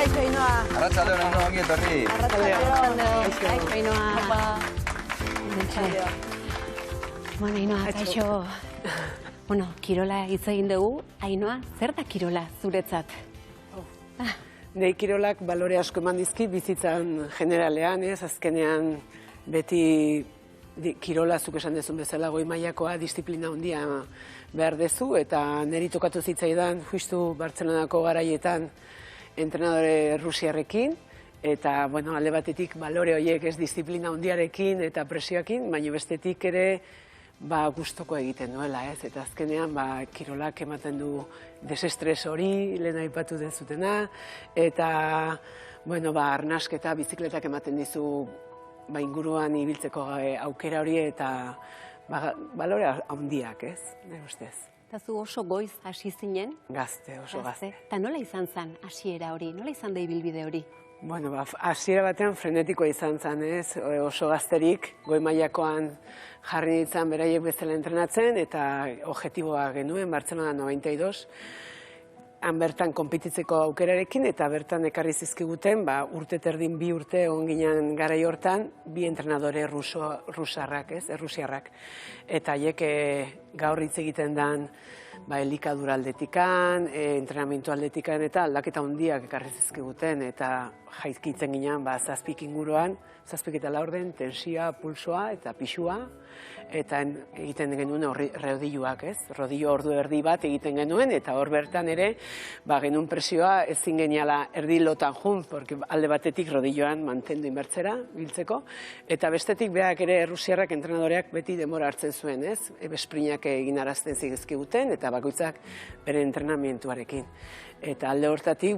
Kaixo, Ainhoa. Arratsaldeon, Ainhoa, ongi etorri. Arratsaldeon. Kaixo, Ainhoa. Bueno, Ainhoa, kaixo. Bueno, kirola hitz egin dugu. Ainhoa, zer da kirola zuretzat? Nei kirolak balore asko eman dizkit bizitzan generalean, azkenean beti kirola zuk esan dezun bezala goi mailakoa disiplina handia behar dezu, eta niri tokatu zitzaidan justu Bartzelonako garaietan entrenadore rusiarrekin, eta bueno, alde batetik balore horiek ez disiplina handiarekin eta presioakin, baina bestetik ere gustoko egiten duela, eta azkenean kirolak ematen du desestres hori, lehen aipatu dezutena, eta arnasketa, bizikletak ematen dizu inguruan ibiltzeko aukera hori, eta balore handiak, ez, nire ustez. Eta zu oso goiz hasi zinen? Gazte, oso gazte. Eta nola izan zen hasiera hori, nola izan da ibilbide hori? Bueno, hasiera batean frenetikoa izan zen, ez? Oso gazterik, goi mailakoan jarri nintzen beraiek bezala entrenatzen, eta objektiboa genuen, Bartzelona 92, han bertan konpititzeko aukerarekin, eta bertan ekarri zizkiguten, urte terdin 2 urte egon ginen garai hortan, 2 entrenadore rusarrak, ez? Errusiarrak. Eta haiek gaur hitz egiten den elikadura aldetikan, entrenamentu aldetikan, eta aldaketa handiak ekarri zizkiguten, eta jaizkitzen ginen 7 inguruan, 7 eta 4 tensioa, pulsoa eta pixua, eta egiten genuen rodilloak, ez? Rodillo ordu erdi bat egiten genuen, eta hor bertan ere, genuen presioa ezin geniala erdi lotan jun, porque alde batetik rodilloan mantendu inbertzera, biltzeko, eta bestetik berak ere errusiarrak entrenadoreak beti demora hartzen zuen, ez? Esprinak egin arazten zigizkiguten, eta bakoitzak bere entrenamentuarekin. Eta alde hortatik,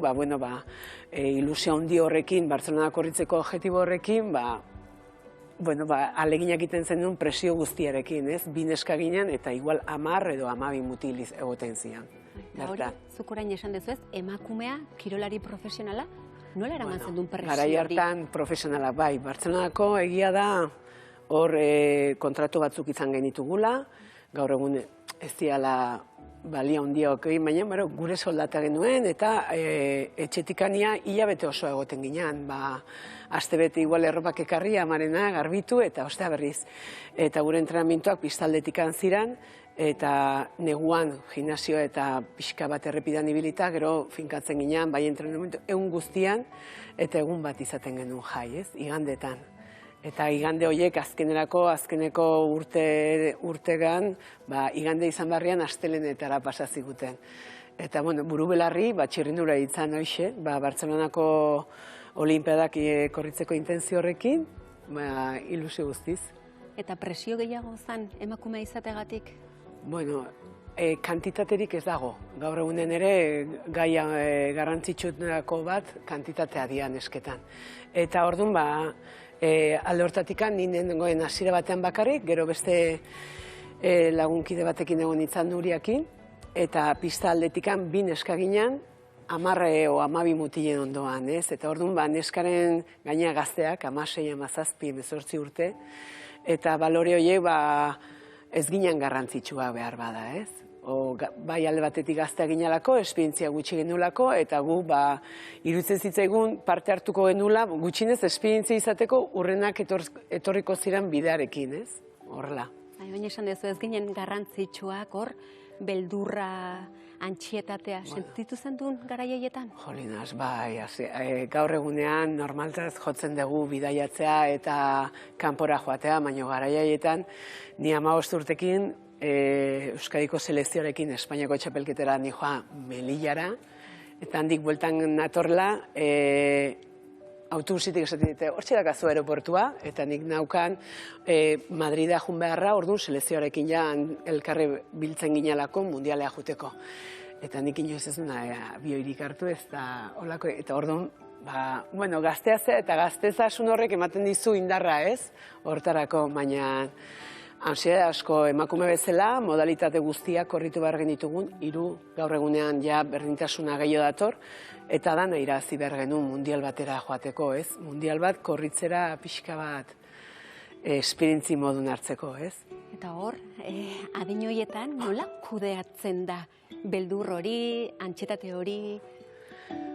ilusio handi horrekin, Bartzelona korritzeko objektibo horrekin, aleginak egiten zen duen presio guztiarekin, ez? 2 neska ginen, eta igual 10 edo 12 mutil egoten zian. Hori, zuk orain esan dezu ez, emakumea, kirolari profesionala, nola eraman zen duen presio hori? Garai hartan profesionala, Bartzelonako egia da, hor kontratu batzuk izan genitugula, gaur egun ez diala balia handiak egin, baina gure soldata genuen, eta etxetikania hilabete osoa egoten ginen, astebete igual erropak ekarri, amarena, garbitu, eta ostea berriz. Eta gure entrenamentuak pistaldetikan ziren, eta neguan gimnasio eta pixka bat errepidan ibilita, gero finkatzen ginen, bai entrenamentu, egun guztian, eta egun bat izaten genuen jai, ez, igandetan. Eta igande horiek azkeneko urtegan, igande izan barrian astelenetara pasaziguten. Eta, buru belarri, txirrindura ditzan hoxe, Bartzelonako olimpiadak korritzeko intenzio horrekin, ilusio guztiz. Eta presio gehiago zen emakumea izategatik? Bueno, kantitaterik ez dago. Gaur egunen ere, gaia garrantzitsuenako bat, kantitatea dian esketan. Eta orduan, alde hortatikan, ninen goen hasiera batean bakarrik, gero beste lagunkide batekin egon itzan Nuriakin, eta pista aldetikan 2 neska ginen, 10 o 12 mutilen ondoan, ez? Eta orduan, neskaren gaina gazteak, 16, 17, 18 urte, eta balore horiek ez ginen garrantzitsua behar bada, ez? Bai alde batetik gaztea ginelako, esperientzia gutxi genulako, eta gu iruditzen zitzaigun parte hartuko genula, gutxinez esperientzia izateko urrenak etorriko ziren bidearekin, ez? Horrela. Baina esan dezu ez ginen garrantzitsuak hor, beldurra, antxietatea, sentitu zen duen garaietan? Jolinaz, gaur egunean normaltaz jotzen dugu bidaiatzea eta kanpora joatea, baina garaietan ni 15 urtekin Euskadiko selekzioarekin Espainiako txapelketera nijoa Melillara, eta handik bueltan natorla, autobusitik esaten dute, hortxe dakazu aeroportua, eta nik naukan Madrida jun beharra, orduan selekzioarekin ja elkarre biltzen ginalako mundialea juteko. Eta nik inoiz ez duna bioirik hartu ez da olako, eta orduan, gaztea ze eta gaztezasun horrek ematen dizu indarra ez, hortarako, baina ansiedade asko emakume bezala, modalitate guztiak korritu behar genitugun, 3 gaur egunean ja berdintasuna gehiago dator, eta dana irabazi behar genuen mundial batera joateko, ez? Mundial bat korritzera pixka bat esperientzi modun hartzeko, ez? Eta hor, adin horietan nola kudeatzen da beldur hori, antxetate hori?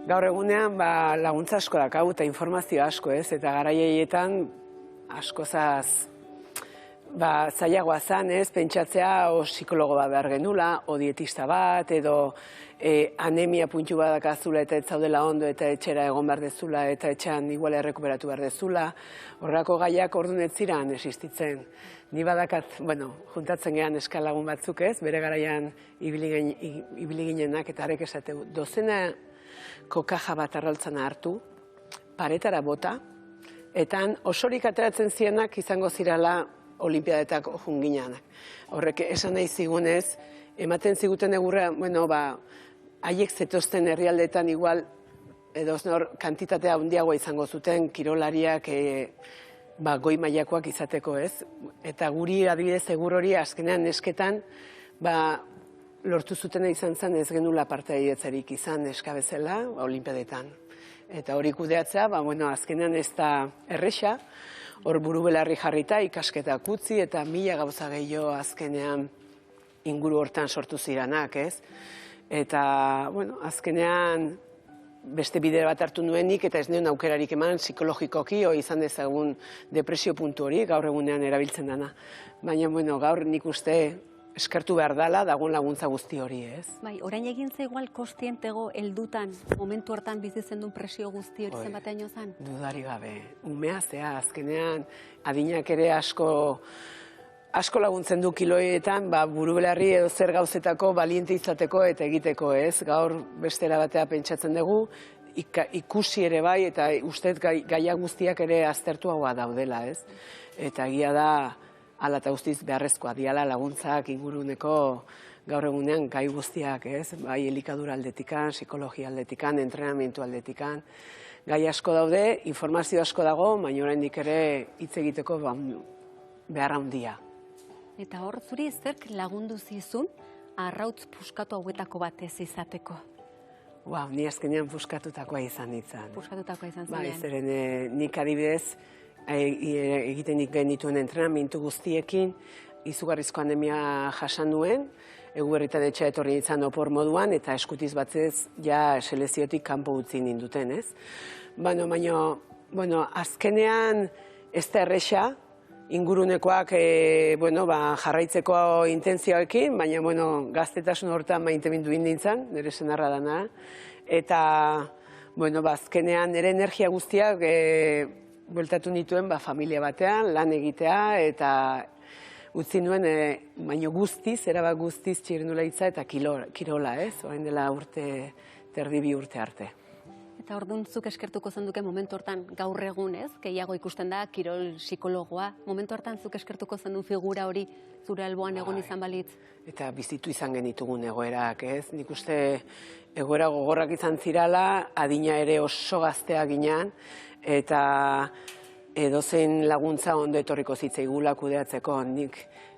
gaur egunean laguntza asko dakau eta informazio asko, ez? Eta garaietan askozaz zailagoa zan, ez? Pentsatzea o psikologo bat behar genula, o dietista bat, edo anemia puntu bat dakazula eta ez zaudela ondo eta etxera egon behar dezula eta etxean igual errekuperatu behar dezula. Horrako gaiak orduan ez ziren existitzen. Ni badakat, juntatzen gehan eskalagun batzuk, ez? Bere garaian ibili ginenak eta arek esateu. Dozenako kaja bat arraltzana hartu, paretara bota, eta osorik ateratzen zienak izango zirala olimpiadetako junginak. Horrek esan nahi zigunez, ematen ziguten egurra, haiek zetozten herrialdetan igual, edo kantitatea handiagoa izango zuten, kirolariak goi mailakoak izateko, ez? Eta guri adibidez egur hori azkenean nesketan, lortu zutena izan zen ez genula partaidetzarik izan neska bezala olimpiadetan. Eta hori kudeatzea, azkenean ez da erresa, hor buru belarri jarrita, ikasketak utzi eta 1000 gauza gehiago azkenean inguru hortan sortu ziranak, ez? Eta, azkenean beste bide bat hartu nuenik eta ez nion aukerarik eman psikologikoki izan dezagun depresio puntu hori, gaur egunean erabiltzen dana. Baina, gaur nik uste eskertu behar dela dagoen laguntza guzti hori, ez? Bai, orain egin ze igual kostientego heldutan, momentu hortan bizitzen duen presio guzti hori zenbatean zan? Dudari gabe, umea zea, azkenean adinak ere asko laguntzen du kiloietan, buru belarri edo zer gauzetako baliente izateko eta egiteko, ez? Gaur bestera batea pentsatzen dugu, ikusi ere bai, eta uste gaia guztiak ere aztertuagoa daudela, ez? Eta egia da, hala eta guztiz beharrezkoa diala laguntzak inguruneko gaur egunean gai guztiak, ez? Bai, elikadura aldetikan, psikologia aldetikan, entrenamentu aldetikan. Gai asko daude, informazio asko dago, baina oraindik ere hitz egiteko behar handia. Eta hor, zuri zerk lagundu zizun arrautz puskatu hauetako batez izateko? Ni azkenean puskatutakoa izan nintzen. Puskatutakoa izan zen. Bai, zeren nik adibidez, egiten genituen entrenamentu guztiekin, izugarrizko anemia jasan nuen, Eguberritan etxea etorri nintzen opor moduan, eta eskutiz batzez ja seleziotik kanpo utzi ninduten, ez? Baina, azkenean ez da erresa, ingurunekoak jarraitzeko intentzioekin, baina gaztetasun hortan maitemindu nintzen, nire senarra dana, eta azkenean nire energia guztiak bueltatu nituen familia batean, lan egitea, eta utzi nuen, baino guztiz, erabat guztiz txirrindularitza eta kirola, ez? Orain dela terdi 2 urte arte. Eta orduan zuk eskertuko zenduke momentu hortan gaur egun, ez? Gehiago ikusten da, kirol psikologoa. Momentu hortan zuk eskertuko zendun figura hori zure alboan egon izan balitz? Eta bizitu izan genitugun egoerak, ez? Nik uste egoera gogorrak izan zirala, adina ere oso gaztea ginean, eta edozein laguntza ondo etorriko zitzaigula kudeatzeko. Nik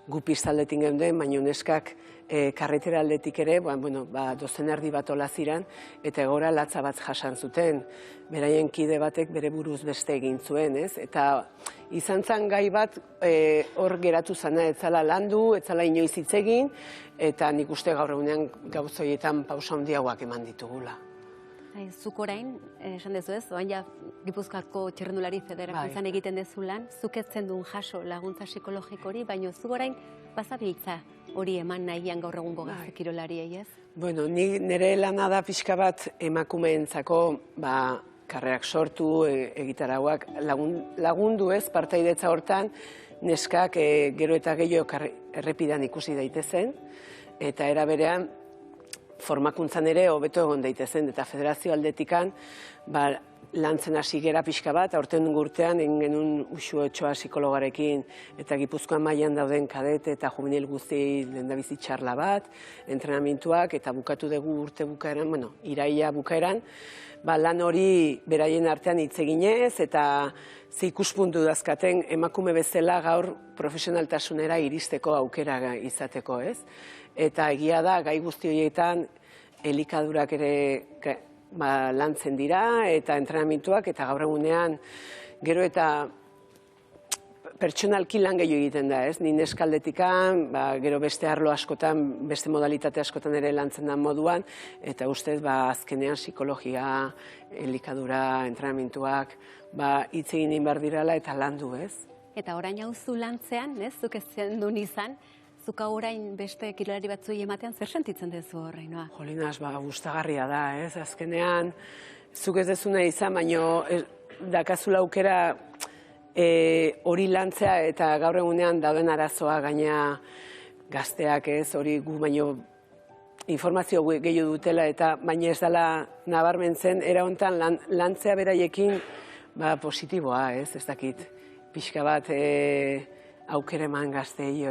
gu pistaldetik geunden, baina neskak karretera aldetik ere, dozen erdi bat ola ziren, eta egora latza bat jasan zuten. Beraien kide batek bere buruz beste egin zuen, ez? Eta izan zen gai bat hor geratu zana, etzala landu, etzala inoiz hitz egin, eta nik uste gaur egunean gauzoietan pausa handiagoak eman ditugula. Zuk orain, esan dezu ez, oain ja Gipuzkoako Txirrindulari Federakuntzan egiten dezulan, zuk ez zendun jaso laguntza psikologiko hori, baina zuk orain bazabiltza hori eman nahian gaur egungo gazte kirolariei, ez? Nire lana da pixka bat emakumeentzako karrerak sortu, egitarauak lagundu ez, partaidetza hortan, neskak gero eta gehiago errepidan ikusi daitezen, eta era berean, formakuntzan ere hobeto egon daitezen, eta federazio aldetikan lantzen hasi gera pixka bat, aurten urtean egin genuen Uxu Otxoa psikologarekin eta Gipuzkoan mailan dauden kadete eta juvenil guzti lehendabizi txarla bat, entrenamentuak, eta bukatu dugu urte bukaeran, iraila bukaeran, lan hori beraien artean hitz eginez, eta ze ikuspuntu dazkaten emakume bezala gaur profesionaltasunera iristeko aukera izateko, ez? Eta egia da, gai guzti horietan elikadurak ere lantzen dira, eta entrenamentuak, eta gaur egunean gero eta pertsonalki lan gehiago egiten da, ez? Ni neskaldetikan, gero beste arlo askotan, beste modalitate askotan ere lantzen da moduan, eta ustez, azkenean psikologia, elikadura, entrenamentuak, hitz egin behar dirala eta landu, ez? Eta orain hau zu lantzean, ez? Zuk ez zendun izan, zuk orain beste kirolari batzuei ematean zer sentitzen duzu horreinoa? Jolinas, gustagarria da, ez? Azkenean, zuk ez dezuna izan, baino dakazula aukera hori lantzea eta gaur egunean dauden arazoa gaina gazteak, ez? Hori gu baino informazio gehiago dutela eta baina ez dela nabarmentzen, era hontan lantzea beraiekin positiboa, ez? Ez dakit, pixka bat aukera eman gaztei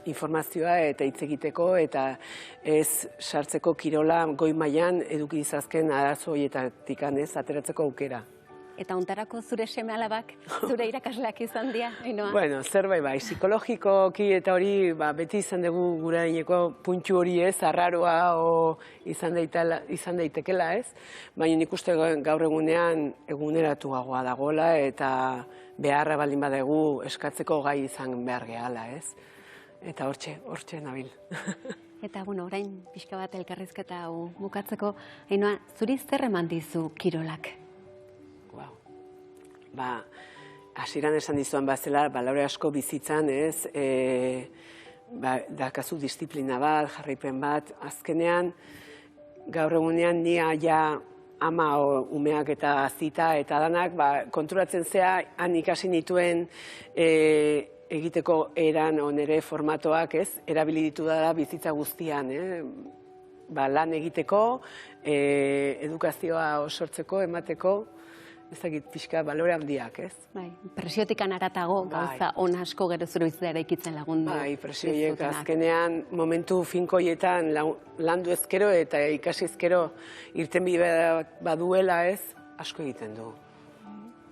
informazioa eta hitz egiteko eta ez sartzeko kirola goi mailan eduki dizazken arazo horietatik ateratzeko aukera. Eta ontarako zure seme-alabak, zure irakasleak izan dira, Ainhoa? Bueno, zerbait psikologikoki eta hori beti izan dugu guraineko puntu hori ez, arraroa izan daitekela ez, baina nik uste gaur egunean eguneratuagoa dagoela eta beharra baldin badugu eskatzeko gai izan behar gehala ez. Eta hortxe nabil. Eta, orain pixka bat elkarrizketa hau bukatzeko, Ainhoa, zuri zer eman dizu kirolak? Hasieran esan dizuan bazela, balore asko bizitzan, ez, dakazu disiplina bat, jarraipen bat, azkenean, gaur egunean nia ja ama umeak eta zita eta danak, konturatzen zea, han ikasi nituen egiteko eran onere formatoak, ez, erabili ditu da bizitza guztian, lan egiteko, edukazioa osortzeko, emateko, ezagit pixka balore handiak, ez? Bai, presiotikan aratago gauza on asko gero zure bizitza eraikitzen lagundu. Bai, presioiek azkenean momentu finkoietan landu ezkero eta ikasi ezkero irtenbide baduela, ez, asko egiten du.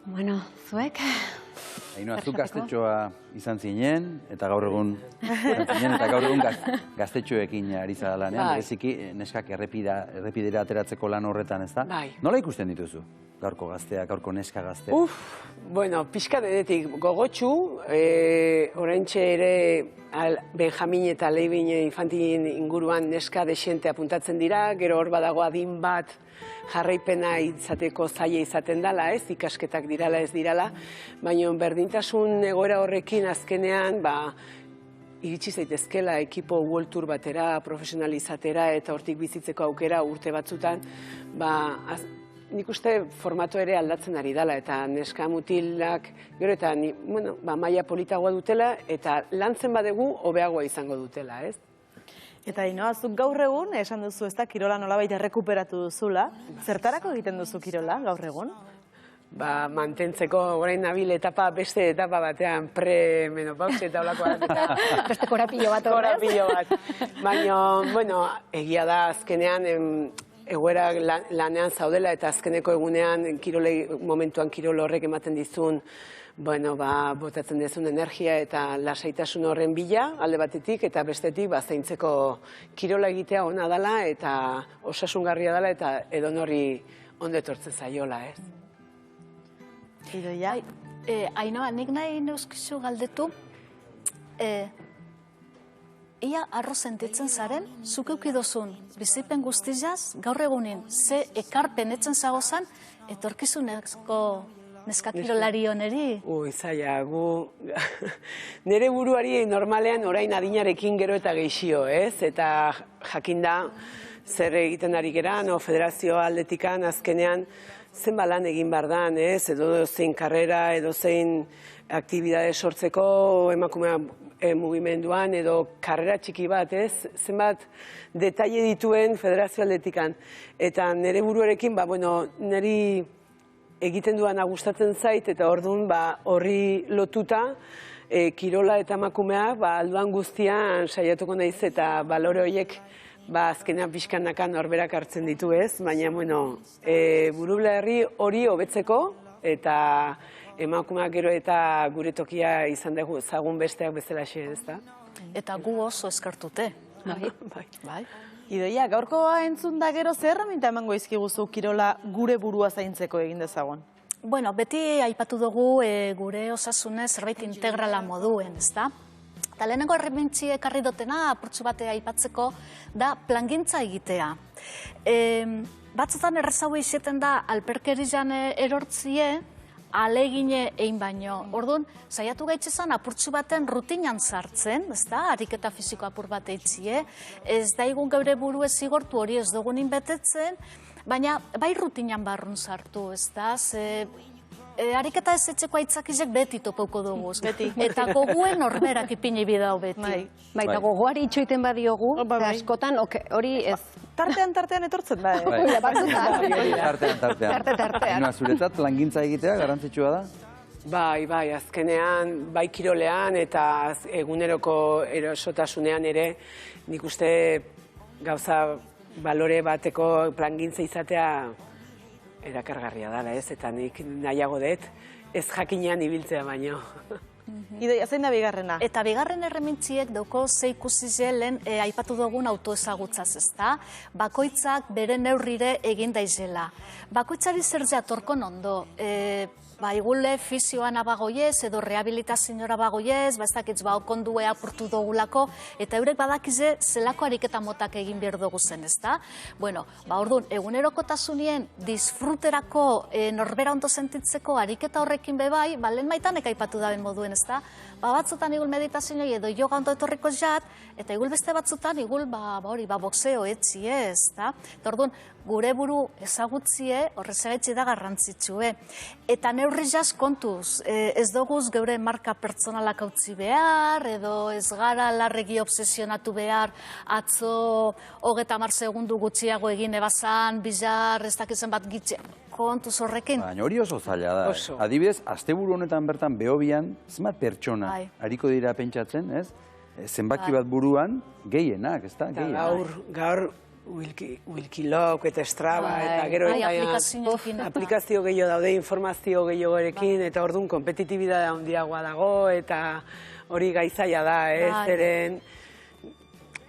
Bueno, zuek? Ainhoa, zuk gaztetxoa izan zinen, eta gaur egun gaztetxoekin ari zara lanean, bereziki neskak errepidera ateratzeko lan horretan, ez da? Nola ikusten dituzu? Gaurko gazteak, gaurko neska gazteak? Bueno, pixka denetik gogotxu, oraintxe ere Benjamin eta Leibin infantilin inguruan neska desente apuntatzen dira, gero hor badago adin bat jarraipena izateko zaila izaten dela, ez, ikasketak dirala ez dirala, baina berdintasun egoera horrekin azkenean, iritsi zaitezkela ekipo World Tour batera, profesionalizatera eta hortik bizitzeko aukera urte batzutan, nik uste formato ere aldatzen ari dela eta neska mutilak, gero eta maila politagoa dutela eta lantzen badegu hobeagoa izango dutela, ez? Eta Ainhoa, zuk gaur egun, esan duzu ez da, kirola nolabait errekuperatu duzula. Zertarako egiten duzu kirola gaur egun? Mantentzeko orain nabil etapa, beste etapa batean, pre-menopausia eta olakoak. Beste korapillo bat horrez. Korapillo bat. Baina, bueno, egia da azkenean, egoera lanean zaudela eta azkeneko egunean momentuan kirol horrek ematen dizun botatzen dezun energia eta lasaitasun horren bila alde batetik eta bestetik zaintzeko kirola egitea ona dela eta osasungarria dela eta edonori ondo etortzen zaiola, ez? Idoia? Ainhoa, nik nahi neuskizu galdetu, ia arro sentitzen zaren, zuk eukidozun bizipen guztizaz, gaur egunin, ze ekarpen etzen zagozan, etorkizunezko neskakirolari honeri? Zaila, nire buruari normalean orain adinarekin gero eta geixio, ez? Eta jakinda zer egiten ari geran, federazio aldetikan azkenean zen lan egin behar dan, ez? Edo zein karrera, edo zein aktibidade sortzeko emakumea mugimenduan, edo karrera txiki bat, ez? Zenbat detaile dituen federazio aldetikan. Eta nire buruarekin, niri egiten duana gustatzen zait, eta orduan horri lotuta, kirola eta emakumea alduan guztian saiatuko naiz eta balore horiek azkenean pixkanakan norberak hartzen ditu, ez? Baina, burubelarri hori hobetzeko eta emakumeak gero eta gure tokia izan dugu zagun besteak bezala xe, ez da? Eta gu oso eskartute. Bai. Idoia, gaurkoa entzun da gero zer erraminta emango izkiguzu kirola gure burua zaintzeko egin dezagon? Bueno, beti aipatu dugu gure osasunez zerbait integrala moduen, ezta? Eta lehenengo errementzi ekarri dutena, apurtxu bate aipatzeko, da plangintza egitea. Batzutan errezaue izeten da alperkerizan erortzie, alegine egin baino. Orduan, saiatu gaitzezan apurtxu baten rutinan sartzen, ezta? Ariketa fisiko apur bat eitzie. Ez daigun geure buru ez zigortu hori ez dugunin betetzen, baina bai rutinan barrun sartu, ezta? Ariketa ez etxeko aitzakizek beti topauko dugu. Eta goguen norberak ipini bidau beti. Eta gogoari itxoiten badiogu, askotan hori ez. Tartean etortzen da. Tartean. Zuretzat, plangintza egitea garrantzitsua da? Bai, azkenean, bai kirolean eta eguneroko erosotasunean ere, nik uste gauza balore bateko plangintza izatea erakargarria dela, ez? Eta nik nahiago dut, ez jakinean ibiltzea baino. Ideia, zein da bigarrena? Eta bigarren erremintziek dauko ze ikusi lehen aipatu dugun autoezagutzaz, ezta? Bakoitzak bere neurrire egin daizela. Bakoitzari zer jatorkon ondo. Igule fizioan abagoiez edo rehabilitaziora bagoiez, ez dakitz okondue apurtu dugulako, eta eurek badakize zelako ariketa motak egin behar dugu zen, ezta? Bueno, orduan, egunerokotasunien disfruterako norbera ondo sentitzeko ariketa horrekin bebai, lehen maitan ekaipatu daben moduen, ezta? Batzutan igul meditazioi edo yoga ondo etorriko jat, eta igul beste batzutan igul boxeo etzi ez, ezta? Eta orduan, gure buru ezagutzie horrezagetzi da garrantzitsue. Eta neurri jaz kontuz, ez doguz geure marka pertsonalak hautzi behar, edo ez gara larregi obsesionatu behar, atzo 30 segundu gutxiago egin ebazan, bizar, ez dakizen bat gitxe, kontuz horrekin. Baina hori oso zaila da. Adibidez, asteburu honetan bertan behobian, zenbat pertsona hariko dira pentsatzen, ez? Zenbaki bat buruan, gehienak, ez da? Gaur, Wilkilok eta Strava, eta gero aplikazio gehiago daude, informazio gehiagoarekin, eta orduan kompetitibidadea handiagoa dago, eta hori gaizaia da, ez? Zeren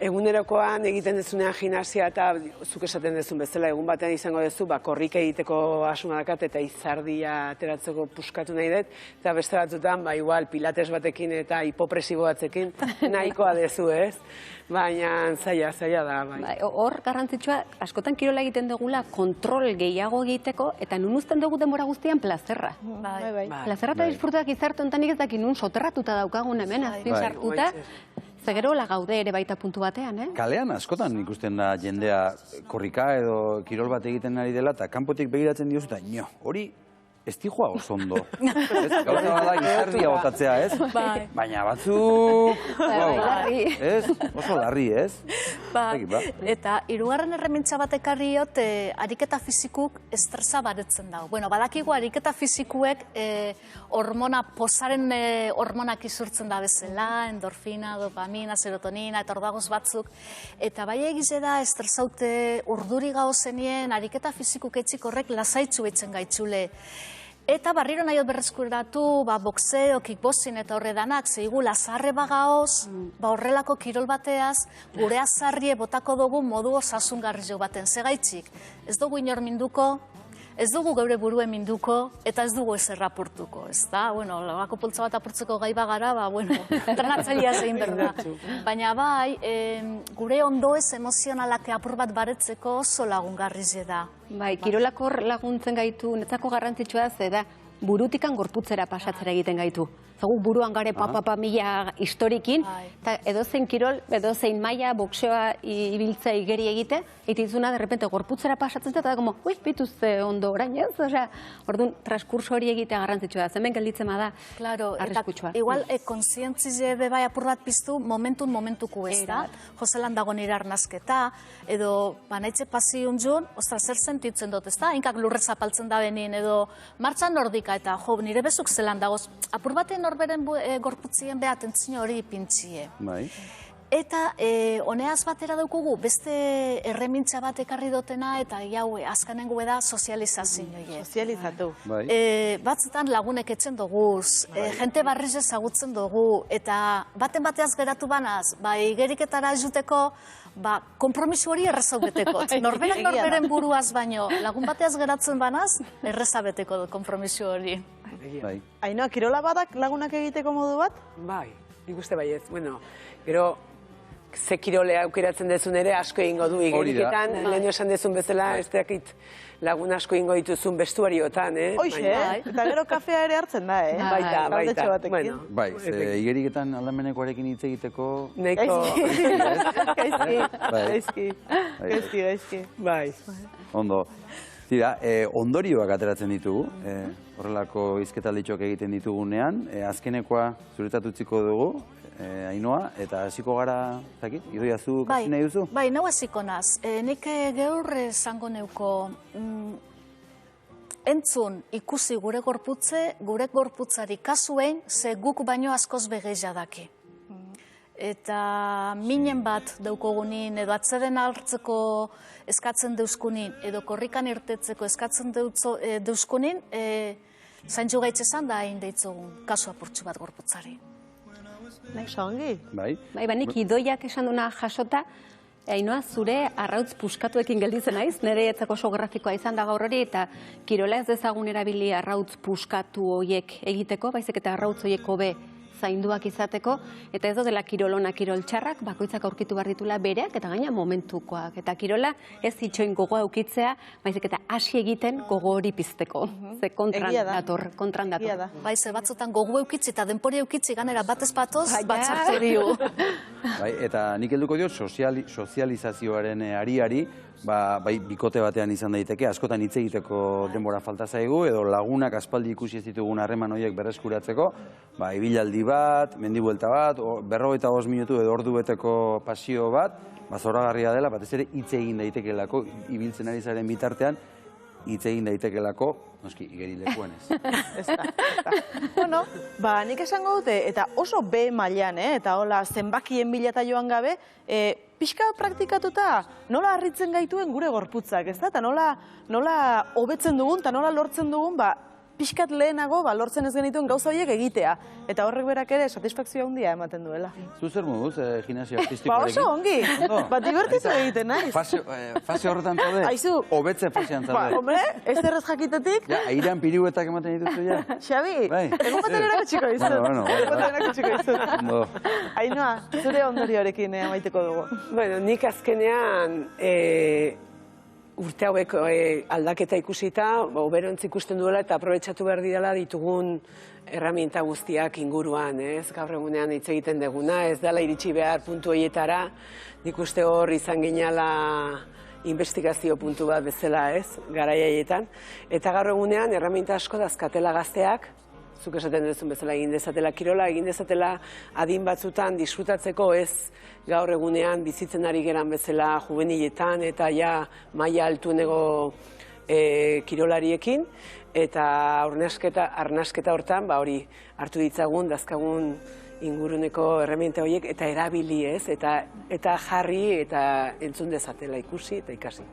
egunerokoan egiten dezunean gimnasia eta zuk esaten dezun bezala egun batean izango dezu, korrika egiteko asuma dakat eta izardia ateratzeko puskatu nahi dut, eta beste batzutan, igual, pilates batekin eta hipopresibo batzekin nahikoa dezu, ez? Baina zaila da, bai. Hor garrantzitsua, askotan kirola egiten dugula kontrol gehiago egiteko, eta nun uzten dugu denbora guztian plazerra. Plazerra eta disfrutak izarte ontanik ez dakin nun soterratuta daukagun hemen, azpin sartuta, zegero gaude ere baita puntu batean, eh? Kalean askotan ikusten da jendea korrika edo kirol bat egiten ari dela, eta kanpotik begiratzen diozu, eta hori ez dijoa oso ondo. Gauza bada gizardia botatzea, ez? Baina batzuk... Oso larri, ez? Eta hirugarren erremintza bat ekarriot, ariketa fizikuk estresa baretzen dago. Bueno, badakigu ariketa fizikuek posaren hormonak izurtzen da bezala, endorfina, dopamina, serotonina, eta ordagoz batzuk. Eta bai egize da estresaute urduri gauzenien ariketa fizikuk etxik horrek lasaitzu etzen gaitzule. Eta barriro nahiot berreskuratu, boxeo, kickboxing eta horre danak, zeigu lazarre bagaoz, horrelako kirol bateaz, gure azarrie botako dugu modu osasungarri jo baten segaitzik. Ez dugu inor minduko, ez dugu geure buruen minduko, eta ez dugu ezer apurtuko, ez da? Bueno, lagako pultza bat apurtzeko gai bagara, entrenatzailea zein berda. Baina bai, gure ondoez emozionalak apur bat baretzeko oso lagungarri da. Bai, kirolakor laguntzen gaitu, netzako garrantzitsua ze da, burutikan gorputzera pasatzera egiten gaitu. Zagu buruan gare mila historikin, eta edozein kirol, edozein maila, boxeoa ibiltza igeri egite, eta izuna, de repente, gorputzera pasatzen eta da, como, bituzte ondo orain ez? Orduan, transkurso hori egitea garrantzitsua da, zemen gelditzen da arriskutsua. Igual, kontzientzize bebai apur bat piztu, momentuku ez da, Joselan dago nire arnazketa, edo, banaitze pasiun jun, zer sentitzen dut, ez da, inkak lurrez apaltzen da benin, edo, martxan nordika, eta nire bezuk zelan dagoz, apur baten norberen gorputzien behatentzio hori pintxie. Eta honeaz batera daukugu, beste erremintza bat ekarri dutena, eta jau, azkenengo da sozializazio. Sozializatu. Batzutan lagunek etzen duguz, jente barriz ezagutzen dugu, eta bateaz geratu banaz, igeriketara juteko, kompromiso hori errezau beteko. Norberak norberen buruaz baino, lagun bateaz geratzen banaz, erreza beteko kompromiso hori. Ainoa, kirola badak lagunak egiteko modu bat? Bai, nik uste baiet. Bueno, gero, ze kirolea aukeratzen dezun ere asko egingo du igeriketan, lehen esan dezun bezala, ez dakit lagun asko egingo dituzun bestuariotan, Hoxe, eta gero kafea ere hartzen da, Baita. Bai, igeriketan aldamenekoarekin hitz egiteko... Nahiko... Gaizki. Bai. Ondo. Tira, ondorioak ateratzen ditugu, horrelako hizketalditxoak egiten ditugunean, azkenekoa zuretzat utziko dugu, Ainoa, eta hasiko gara, zakit, Idoia zu kasi nahi duzu? Bai, nau hasiko naz. Nik geur zango neuko entzun ikusi gure gorputzari kasuen, ze guk baino askoz begeia daki. Eta minen bat daukogunin, edo atzeren hartzeko eskatzen deuskunin, edo korrikan irtetzeko eskatzen deuskunin, zaintzu gaitzezan da hain deitzogun kasu apurtxu bat gorputzari. Naixo ongi? Bai. Banik Idoiak esan duna jasota, Ainoa, zure arrautz puskatuekin gelditzen naiz, nire etzako oso grafikoa izan da gaur hori, eta kirola ez dezagun erabili arrautz puskatu horiek egiteko, baizik eta arrautz horiek hobe zainduak izateko, eta ez dela kirolona kirol txarrak, bakoitzak aurkitu behar ditula bereak, eta gaina momentukoak. Eta kirola ez itxoin gogoa eukitzea, baizik eta hasi egiten gogo hori pizteko. Ze kontran dator. Bai, ze batzutan gogo eukitzi eta denpori eukitzi ganera batez batoz, batzartzeriu. Bai, eta nik helduko diot sozializazioaren ariari, bai bikote batean izan daiteke, askotan hitz egiteko denbora falta zaigu, edo lagunak aspaldi ikusi ez ditugun harreman horiek berreskuratzeko, ibilaldi bat, mendibuelta bat, 45 minutu edo ordu beteko pasio bat, zoragarria dela, batez ere hitz egin daitekelako, ibiltzen ari zaren bitartean, hitz egin daitekelako, noski, igerilekuan ez. Ez da. Bueno, nik esango dute, eta oso B mailan, eta hola zenbakien bila eta joan gabe, pixka praktikatuta nola harritzen gaituen gure gorputzak, ez da? Eta nola hobetzen dugun, eta nola lortzen dugun, pixkat lehenago lortzen ez genituen gauza horiek egitea. Eta horrek berak ere satisfakzioa handia ematen duela. Zu zer moduz, gimnasio artistikoarekin? Oso ongi, divertitu egiten naiz. Fase horretan zaude? Aizu. Hobetze fasean zaude? Hombre, ez erraz jakitetik. Airean piruetak ematen dituzu ja? Xabi, egun baten erakutxiko dizut. Egun baten erakutxiko dizut. Ainoa, zure ondorioarekin amaiteko dugu. Bueno, nik azkenean urte hauek aldaketa ikusita, oberontz ikusten duela eta aprobetxatu behar dira ditugun erraminta guztiak inguruan, ez? Gaur egunean hitz egiten deguna, ez dela iritsi behar puntu horietara, nik uste hor izan ginala investigazio puntu bat bezala, ez? Garaiaietan. Eta gaur egunean erraminta asko dazkatela gazteak, zuk esaten duzun bezala egin dezatela kirola, egin dezatela adin batzutan disfrutatzeko ez gaur egunean bizitzen ari geran bezala juveniletan eta ja maila altuenego kirolariekin, eta arnasketa hortan, hori hartu ditzagun, dazkagun inguruneko erreminta horiek, eta erabili ez, eta jarri eta entzun dezatela ikusi eta ikasi.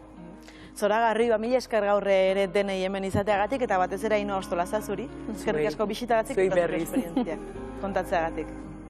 Zoragarri, mila esker gaur ere denei hemen izateagatik, eta batez ere Ainoa Ostolaza zuri. Eskerrik asko bisitagatik eta zure esperientziak kontatzeagatik.